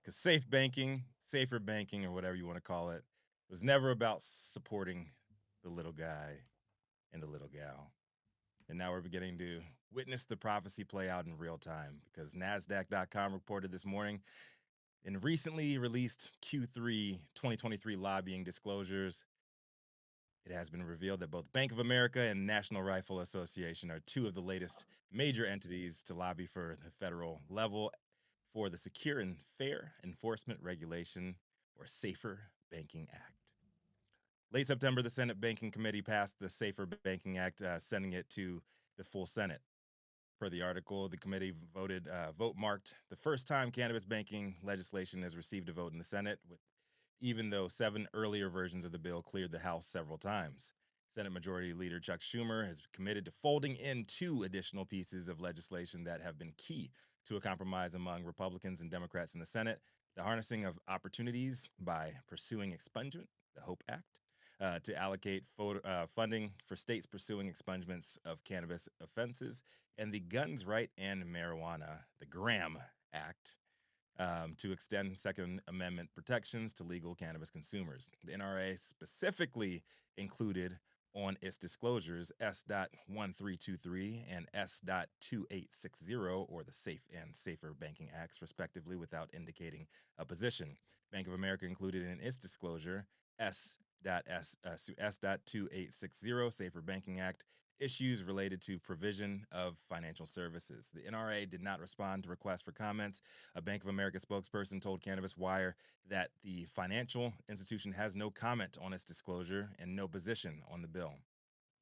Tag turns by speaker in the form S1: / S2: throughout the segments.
S1: Because safe banking, safer banking, or whatever you want to call it, was never about supporting the little guy and the little gal. And now we're beginning to witness the prophecy play out in real time because NASDAQ.com reported this morning in recently released Q3 2023 lobbying disclosures. It has been revealed that both Bank of America and National Rifle Association are two of the latest major entities to lobby for the federal level for the Secure and Fair Enforcement Regulation, or SAFER Banking Act. Late September, the Senate Banking Committee passed the SAFER Banking Act, sending it to the full Senate. Per the article, the committee vote marked the first time cannabis banking legislation has received a vote in the Senate, even though 7 earlier versions of the bill cleared the House several times. Senate Majority Leader Chuck Schumer has committed to folding in 2 additional pieces of legislation that have been key to a compromise among Republicans and Democrats in the Senate: the harnessing of opportunities by pursuing expungement, the HOPE Act, to allocate funding for states pursuing expungements of cannabis offenses, and the Guns, Right, and Marijuana, the GRAM Act, to extend Second Amendment protections to legal cannabis consumers. The NRA specifically included on its disclosures S.1323 and S.2860, or the Safe and Safer Banking Acts, respectively, without indicating a position. Bank of America included in its disclosure S.2860, Safer Banking Act, issues related to provision of financial services. The NRA did not respond to requests for comments. A Bank of America spokesperson told Cannabis Wire that the financial institution has no comment on its disclosure and no position on the bill,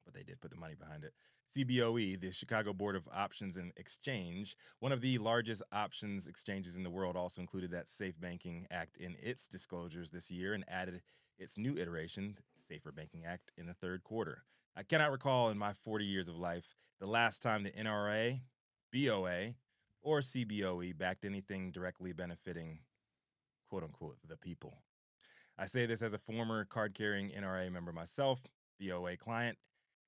S1: but they did put the money behind it. CBOE, the Chicago Board of Options and Exchange, one of the largest options exchanges in the world, also included that Safe Banking Act in its disclosures this year and added its new iteration, Safer Banking Act, in the third quarter. I cannot recall in my 40 years of life the last time the NRA, BOA, or CBOE backed anything directly benefiting, quote unquote, the people. I say this as a former card carrying NRA member myself, BOA client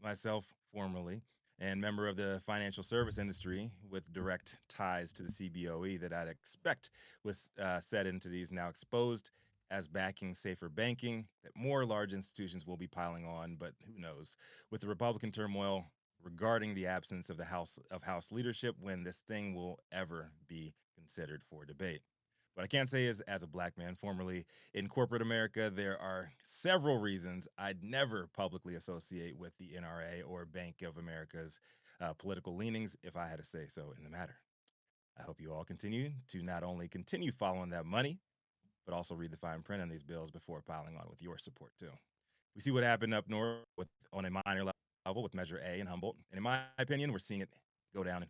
S1: myself, formerly, and member of the financial service industry with direct ties to the CBOE, that I'd expect with said entities now exposed as backing safer banking, that more large institutions will be piling on, but who knows? With the Republican turmoil regarding the absence of the House leadership, when this thing will ever be considered for debate. What I can say is, as a black man formerly in corporate America, there are several reasons I'd never publicly associate with the NRA or Bank of America's political leanings if I had to say so in the matter. I hope you all continue to not only continue following that money, but also read the fine print on these bills before piling on with your support too. We see what happened up north on a minor level with Measure A and Humboldt, and in my opinion, we're seeing it go down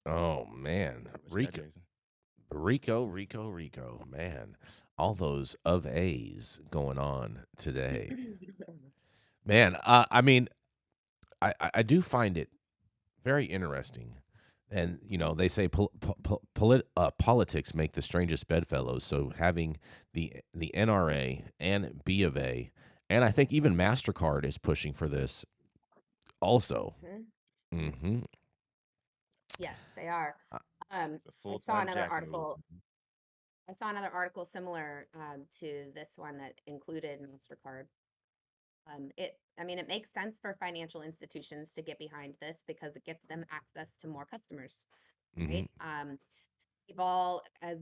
S2: Oh man,
S1: what you got, Jason.
S2: Rico, man, all those of A's going on today, man. I mean, I do find it very interesting, and they say politics make the strangest bedfellows. So having the NRA and B of A, and I think even Mastercard is pushing for this also.
S3: Mhm.
S2: Mm-hmm.
S3: Yes, they are.
S1: It's a
S3: I
S1: full
S3: saw
S1: time
S3: another
S1: jack move.
S3: article. I saw another article similar to this one that included Mastercard. I mean, it makes sense for financial institutions to get behind this because it gets them access to more customers,
S2: Mm-hmm.
S3: right? We've all, as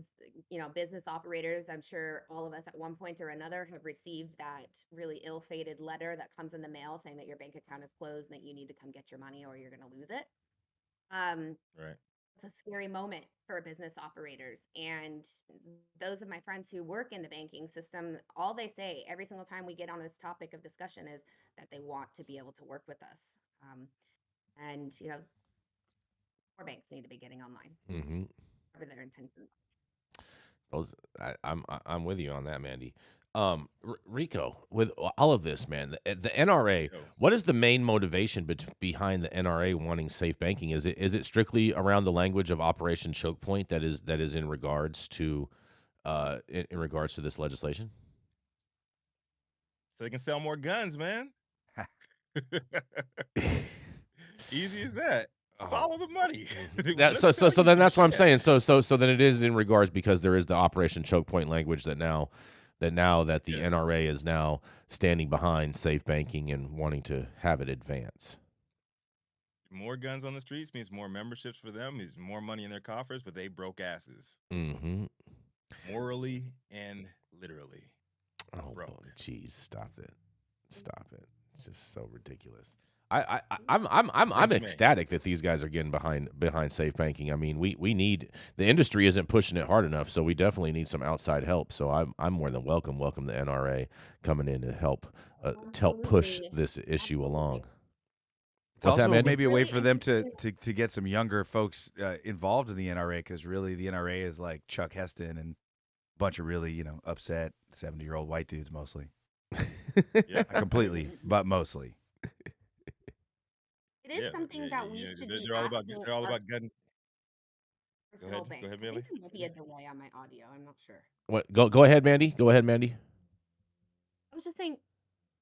S3: business operators, I'm sure all of us at one point or another have received that really ill-fated letter that comes in the mail saying that your bank account is closed and that you need to come get your money or you're going to lose it. Um,
S1: Right.
S3: it's a scary moment for business operators. And those of my friends who work in the banking system, all they say every single time we get on this topic of discussion is that they want to be able to work with us. And, more banks need to be getting online,
S2: Mm-hmm.
S3: whatever their intentions.
S2: Those, I'm with you on that, Mandy. Rico, with all of this, man, the NRA.
S1: Yo,
S2: What is the main motivation behind the NRA wanting safe banking? Is it strictly around the language of Operation Choke Point that is in regards to in regards to this legislation?
S1: so they can sell more guns, man. Easy as that.
S2: Oh.
S1: Follow the money.
S2: That,
S1: Let's sell
S2: so
S1: you
S2: then
S1: some
S2: that's what I'm
S1: shit.
S2: saying. So then it is in regards, because there is the Operation Choke Point language that now that the
S1: Yeah.
S2: NRA is now standing behind safe banking and wanting to have it advance.
S1: More guns on the streets means more memberships for them, means more money in their coffers, but they broke asses.
S2: Mm-hmm.
S1: Morally and literally.
S2: Oh,
S1: Broke.
S2: geez, stop it. It's just so ridiculous. I'm ecstatic that these guys are getting behind safe banking. I mean, we need, the industry isn't pushing it hard enough, so we definitely need some outside help. So I'm more than welcome the NRA coming in to help push
S3: Absolutely.
S2: this issue along.
S4: It's
S2: What's that,
S4: also
S2: Mandy?
S4: maybe a way
S3: Really
S4: for them to
S3: interesting.
S4: to get some younger folks involved in the NRA, because really the NRA is like Chuck Heston and a bunch of really upset 70-year-old white dudes mostly.
S1: Yeah.
S4: Not completely, but mostly.
S3: It is
S1: Yeah.
S3: something that we should be
S1: They're all about
S3: asking
S1: they're all
S3: our
S1: about gun. Go
S3: personal
S1: ahead. Go
S3: banks.
S1: ahead,
S3: I think
S1: Bailey.
S3: there might be a delay on my audio. I'm not sure.
S2: What? Go ahead, Mandy. Go ahead, Mandy.
S3: I was just saying,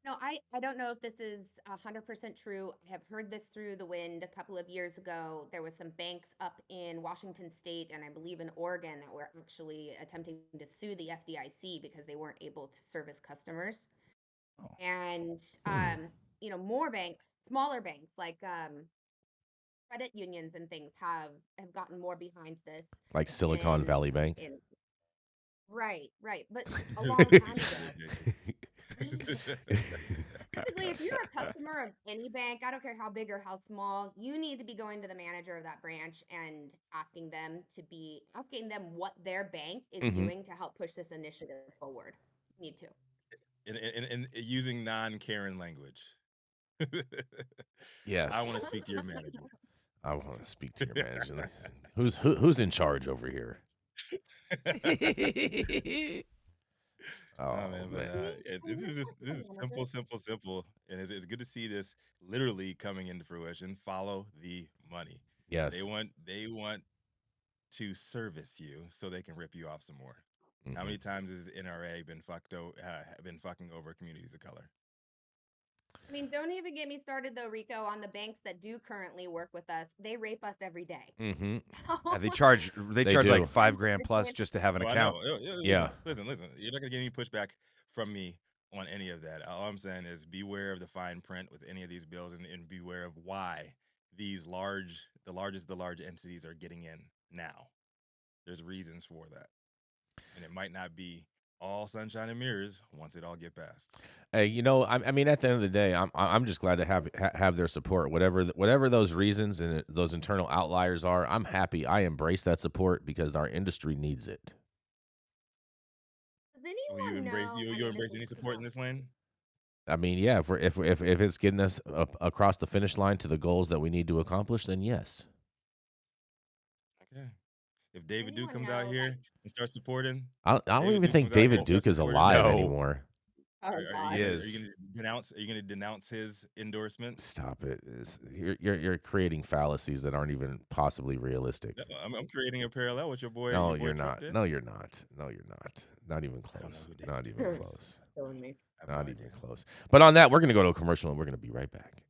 S3: no, I don't know if this is 100% true. I have heard this through the wind. A couple of years ago, there was some banks up in Washington State and I believe in Oregon that were actually attempting to sue the FDIC because they weren't able to service customers.
S4: Oh.
S3: And more banks, smaller banks like credit unions and things have gotten more behind this.
S2: Like Silicon
S3: In
S2: Valley Bank.
S3: in right, but a long time ago. Basically, if you're a customer of any bank, I don't care how big or how small, you need to be going to the manager of that branch and asking them what their bank is
S2: Mhm.
S3: doing to help push this initiative forward. You need to.
S1: And using non-Karen language.
S2: Yes.
S1: I want to speak to your manager.
S2: I want to speak to your manager. Who's in charge over here?
S1: Oh
S2: Oh,
S1: man, but
S2: man.
S1: this is simple, and it's good to see this literally coming into fruition. Follow the money.
S2: Yes.
S1: They want to service you so they can rip you off some more. How many times has NRA been fucking over communities of color?
S3: I mean, don't even get me started though, Rico, on the banks that do currently work with us. They rape us every day.
S2: Mm-hmm.
S4: They charge
S2: They
S4: like
S2: do.
S4: $5,000 plus just to have an
S1: Oh, I
S4: account.
S1: know.
S2: Yeah.
S1: Listen. You're not gonna get any pushback from me on any of that. All I'm saying is beware of the fine print with any of these bills, and beware of why the large entities are getting in now. There's reasons for that, and it might not be all sunshine and mirrors once it all get passed.
S2: Hey, I mean, at the end of the day, I'm just glad to have their support. Whatever those reasons and those internal outliers are, I'm happy. I embrace that support because our industry needs it.
S3: Does
S1: Will you
S3: anyone
S1: embrace
S3: know?
S1: you embrace any support in this lane?
S2: I mean, yeah, if it's getting us across the finish line to the goals that we need to accomplish, then yes.
S1: Okay. If David Duke
S3: Anyone
S1: comes out
S3: know?
S1: here and starts supporting,
S2: I don't
S1: David
S2: even
S1: Duke
S2: think
S1: comes out here
S2: David
S1: and starts
S2: Duke is
S1: supporting,
S2: alive
S4: No.
S2: anymore.
S3: Oh
S1: are
S3: God.
S1: you
S4: Is.
S1: gonna denounce? Are you gonna denounce his endorsements?
S2: Stop it. You're creating fallacies that aren't even possibly realistic.
S1: No, I'm creating a parallel with your boy.
S2: No,
S1: your boy
S2: you're
S1: Trump
S2: not.
S1: did.
S2: No, you're not. No, you're not. Not even
S1: I don't know
S2: close.
S1: who David
S2: Not
S1: Duke
S2: even
S1: is.
S2: close.
S3: Killing me.
S1: I have no
S2: Not
S1: idea.
S2: even close. But on that, we're going to go to a commercial and we're going to be right back.